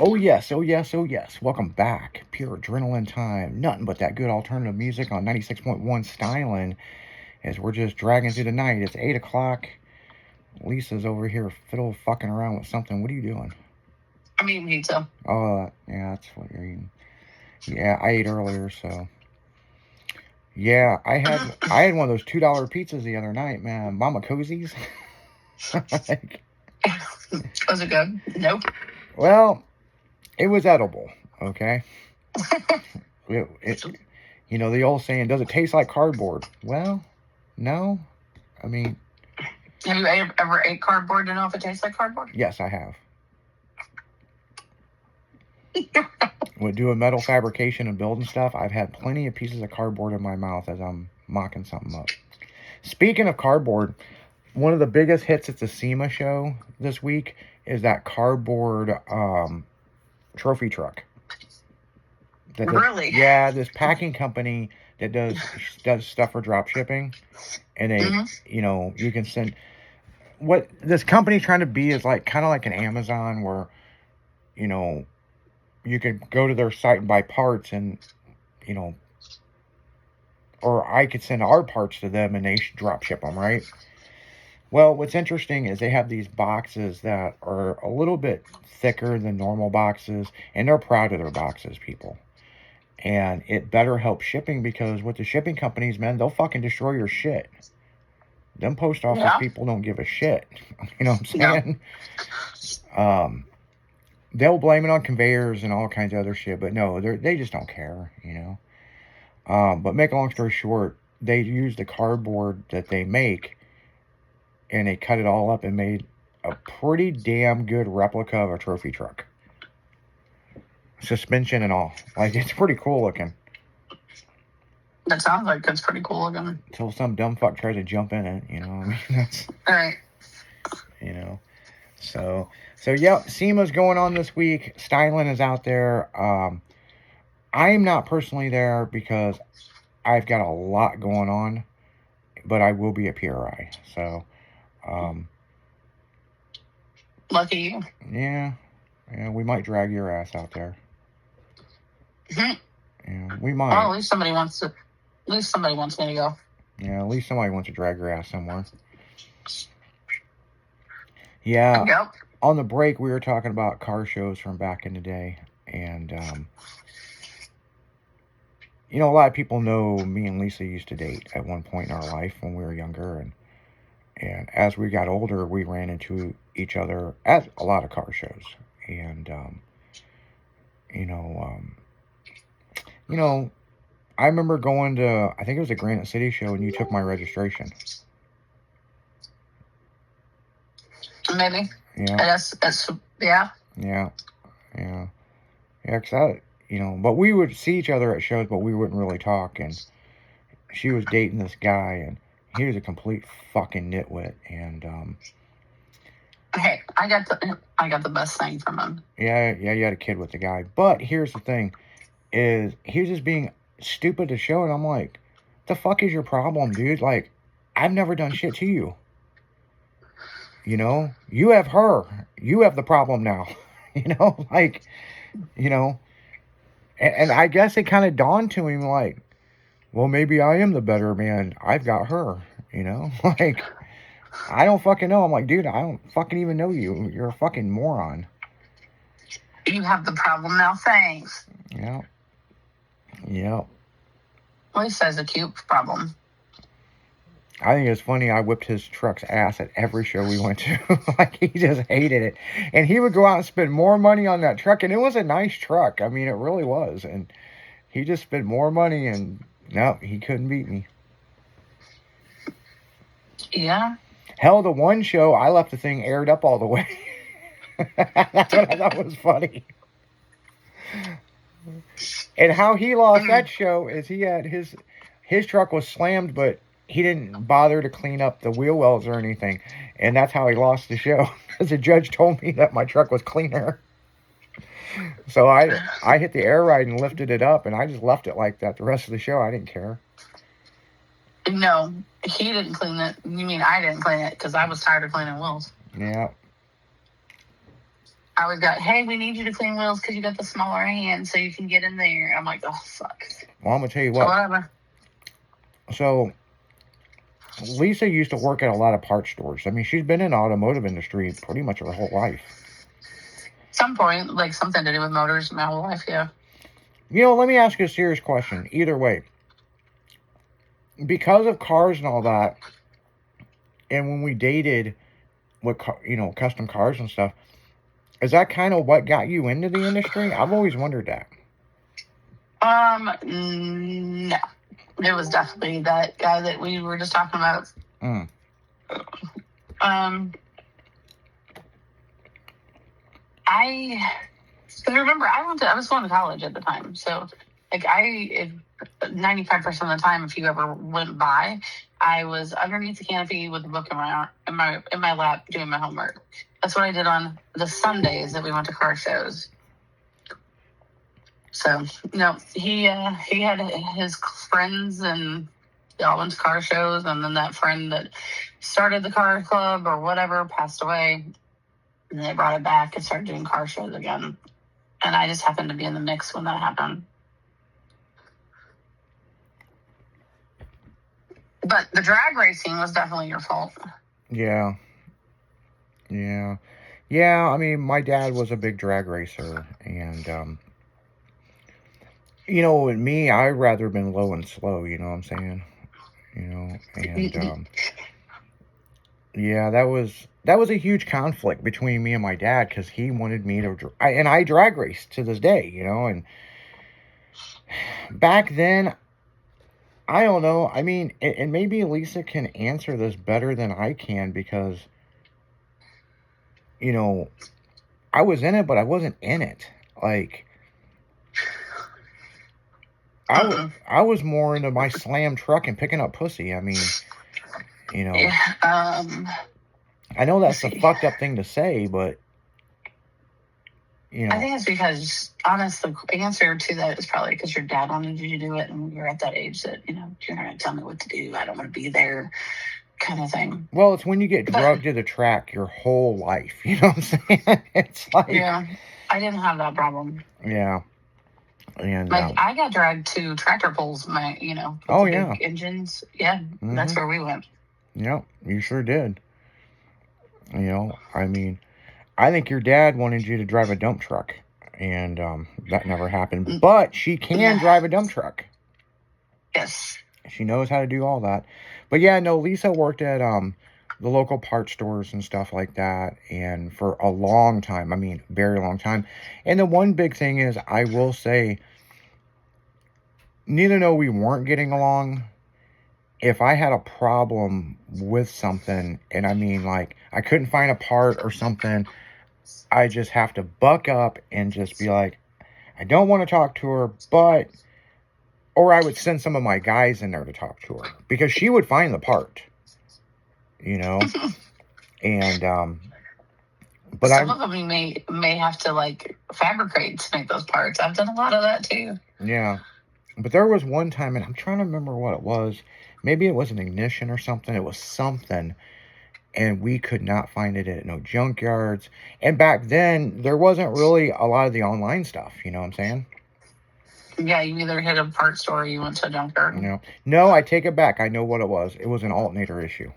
Oh yes, oh yes, oh yes. Welcome back. Pure adrenaline time. Nothing but that good alternative music on 96.1 Styling as we're just dragging through the night. It's 8 o'clock. Lisa's over here fiddle fucking around with something. What are you doing? I'm eating pizza. Oh, yeah, that's what you're eating. Yeah, I ate earlier, so. Yeah, I had one of those $2 pizzas the other night, man. Mama Cozy's. Like, Was it good? Nope. well, it was edible, okay? You know, the old saying, does it taste like cardboard? Well, no. I mean, Have you ever ate cardboard to know if it tastes like cardboard? yes, I have. With doing metal fabrication and building stuff, I've had plenty of pieces of cardboard in my mouth as I'm mocking something up. Speaking of cardboard, one of the biggest hits at the SEMA show this week is that cardboard trophy truck. Really? Yeah, this packing company that does stuff for drop shipping, and they, you know, you can send. What this company's trying to be is like kind of like an Amazon where, you know, you could go to their site and buy parts and, you know, or I could send our parts to them and they drop ship them, right? Well, what's interesting is they have these boxes that are a little bit thicker than normal boxes, and they're proud of their boxes, people. And it better helps shipping because with the shipping companies, man, they'll fucking destroy your shit. Them post office people don't give a shit. You know what I'm saying? They'll blame it on conveyors and all kinds of other shit, but no, they just don't care, you know. But make a long story short, they use the cardboard that they make, and they cut it all up and made a pretty damn good replica of a trophy truck, suspension and all. Like, it's pretty cool looking. That sounds like it's pretty cool looking. Until some dumb fuck tries to jump in it, you know. I mean, that's all right. You know. So yeah, SEMA's going on this week. Styling is out there. I am not personally there because I've got a lot going on, but I will be at PRI. So, lucky you. Yeah, we might drag your ass out there. Yeah, we might. Well, at least somebody wants me to go. Yeah, at least somebody wants to drag your ass somewhere. Yeah. Yep. On the break, we were talking about car shows from back in the day, and you know, a lot of people know me and Lisa used to date at one point in our life when we were younger, and as we got older, we ran into each other at a lot of car shows, and you know, I remember going to, I think it was a Granite City show, and you took my registration. Maybe. Yeah. Yeah. Yeah. Cause you know, but we would see each other at shows, but we wouldn't really talk. And she was dating this guy, and he was a complete fucking nitwit. And hey, I got the best thing from him. Yeah, you had a kid with the guy. But here's the thing: is he was just being stupid to show, and I'm like, the fuck is your problem, dude? Like, I've never done shit to you. You know, you have her. You have the problem now. You know, like, you know. And I guess it kind of dawned to him, like, well, maybe I am the better man. I've got her, you know? Like, I don't fucking know. I'm like, dude, I don't fucking even know you. You're a fucking moron. You have the problem now, thanks. Yeah. Well, he says a cute problem. I think it's funny. I whipped his truck's ass at every show we went to. Like, he just hated it. And he would go out and spend more money on that truck. And it was a nice truck. I mean, it really was. And he just spent more money. And no, he couldn't beat me. Yeah. Hell, the one show, I left the thing aired up all the way. That's what I thought was funny. And how he lost that show is he had his truck was slammed, but he didn't bother to clean up the wheel wells or anything. And that's how he lost the show. Because the judge told me that my truck was cleaner. So I hit the air ride and lifted it up, and I just left it like that the rest of the show. I didn't care. No, he didn't clean it. You mean I didn't clean it because I was tired of cleaning wheels. Yeah. I always got, hey, we need you to clean wheels because you got the smaller hand so you can get in there. I'm like, oh, fuck. Well, I'm going to tell you So what. whatever. So, Lisa used to work at a lot of parts stores. I mean, she's been in the automotive industry pretty much her whole life. Some point, like something to do with motors my whole life, yeah. You know, let me ask you a serious question. Either way, because of cars and all that, and when we dated with, you know, custom cars and stuff, is that kind of what got you into the industry? I've always wondered that. No. It was definitely that guy that we were just talking about. I remember I was going to college at the time, so like 95% of the time, if you ever went by, I was underneath the canopy with a book in my lap doing my homework. That's what I did on the Sundays that we went to car shows. So no, he had his friends and they all went to car shows, and then that friend that started the car club or whatever passed away, and they brought it back and started doing car shows again. And I just happened to be in the mix when that happened. But the drag racing was definitely your fault. Yeah. I mean, my dad was a big drag racer, and you know, and me, I'd rather been low and slow. You know what I'm saying? You know, and yeah, that was a huge conflict between me and my dad because he wanted me to, and I drag race to this day. You know, and back then, I don't know. I mean, and maybe Lisa can answer this better than I can because, you know, I was in it, but I wasn't in it. Like, I was more into my slam truck and picking up pussy. I mean, you know. I know that's a fucked up thing to say, but, you know. I think it's because, honestly, the answer to that is probably because your dad wanted you to do it, and you're at that age that, you know, you're not going to tell me what to do. I don't want to be there, kind of thing. Well, it's when you get drugged to the track your whole life. You know what I'm saying? It's like. Yeah, I didn't have that problem. Yeah. And like I got dragged to tractor pulls, big engines. Yeah, That's where we went. Yeah, you sure did. You know, I mean, I think your dad wanted you to drive a dump truck, and that never happened. But she can drive a dump truck. Yes. She knows how to do all that. But yeah, no, Lisa worked at the local parts stores and stuff like that, and for a long time. I mean, very long time. And the one big thing is, I will say, neither know we weren't getting along. If I had a problem with something, and I mean, like, I couldn't find a part or something, I just have to buck up and just be like, I don't want to talk to her, but, or I would send some of my guys in there to talk to her, because she would find the part, you know, and, but some of them you may have to, like, fabricate to make those parts. I've done a lot of that, too. Yeah, but there was one time, and I'm trying to remember what it was. Maybe it was an ignition or something. It was something. And we could not find it at no junkyards. And back then, there wasn't really a lot of the online stuff. You know what I'm saying? Yeah, you either hit a parts store or you went to a junkyard. You know? No, I take it back. I know what it was. It was an alternator issue.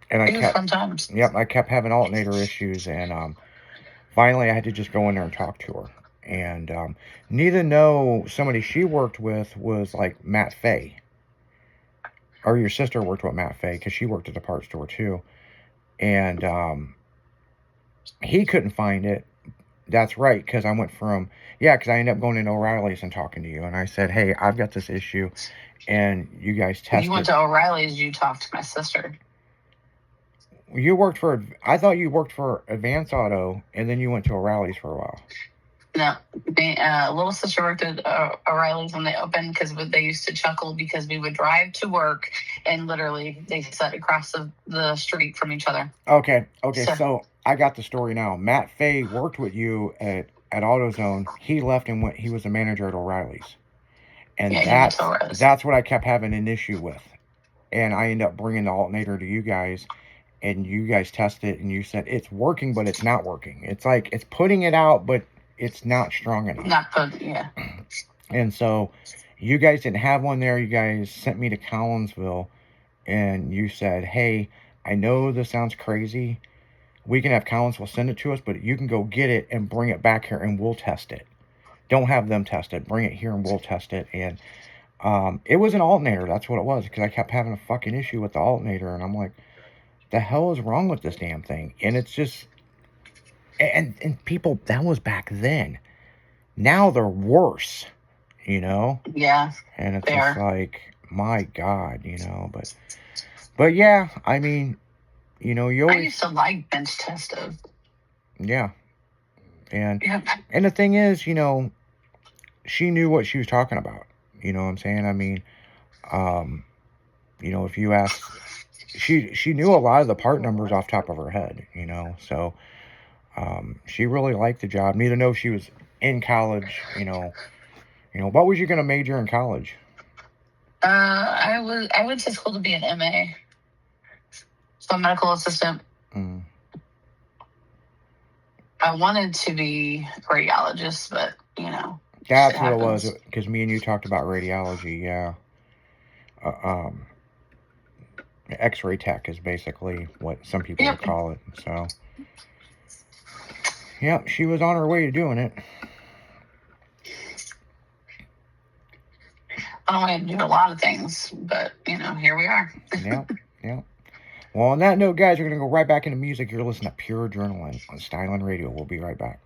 And I kept, fun times. Yep, I kept having alternator issues. And finally, I had to just go in there and talk to her. And neither know somebody she worked with was like Matt Fay. Or your sister worked with Matt Fay, because she worked at the parts store too. And he couldn't find it. That's right, because I went from, because I ended up going into O'Reilly's and talking to you. And I said, hey, I've got this issue. And you guys tested. You went to O'Reilly's, you talked to my sister. You worked for, I thought you worked for Advance Auto, and then you went to O'Reilly's for a while. No, little sister worked at O'Reilly's when they opened, because they used to chuckle because we would drive to work and literally they sat across the street from each other. Okay, so I got the story now. Matt Fay worked with you at AutoZone. He left and went. He was a manager at O'Reilly's, and that's what I kept having an issue with. And I ended up bringing the alternator to you guys, and you guys test it, and you said it's working, but it's not working. It's like it's putting it out, but it's not strong enough. Not good, yeah. And so you guys didn't have one there. You guys sent me to Collinsville, and you said, hey, I know this sounds crazy. We can have Collinsville send it to us, but you can go get it and bring it back here, and we'll test it. Don't have them test it. Bring it here, and we'll test it. And it was an alternator. That's what it was, because I kept having a fucking issue with the alternator, and I'm like, the hell is wrong with this damn thing? And it's just, and people, that was back then. Now they're worse, you know? Yeah. And it's just like, my God, you know, but yeah, I mean, you know, you always, I used to like bench tested. Yeah. And the thing is, you know, she knew what she was talking about. You know what I'm saying? I mean, you know, if you ask, she knew a lot of the part numbers off the top of her head, you know, so she really liked the job. Need to know she was in college, you know, what was you going to major in college? I went to school to be an MA, so a medical assistant. Mm. I wanted to be a radiologist, but you know, that's what it was, because me and you talked about radiology. Yeah. X-ray tech is basically what some people would call it. So, yeah, she was on her way to doing it. On my way to do a lot of things, but you know, here we are. Yeah. Well, on that note, guys, we're going to go right back into music. You're listening to Pure Adrenaline on Styling Radio. We'll be right back.